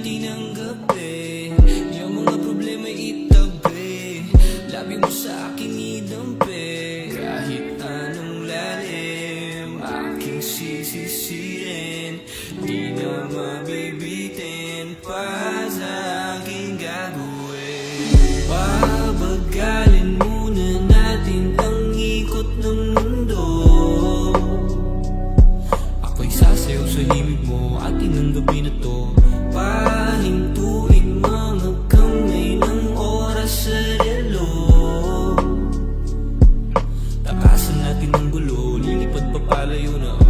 natin ang gabi. Yung mga problema'y itabi, labi mo sa akin idampi. Kahit anong lalim, aking sisisirin, di na mabibitin pa sa aking gagawin. Pabagalin muna natin ang ikot ng mundo. Ako'y sasayaw sa himig mo, atin ang gabi na to. Pahintuin mga kamay ng oras sa relo. Takasan natin ang gulo, lilipad pa palayo na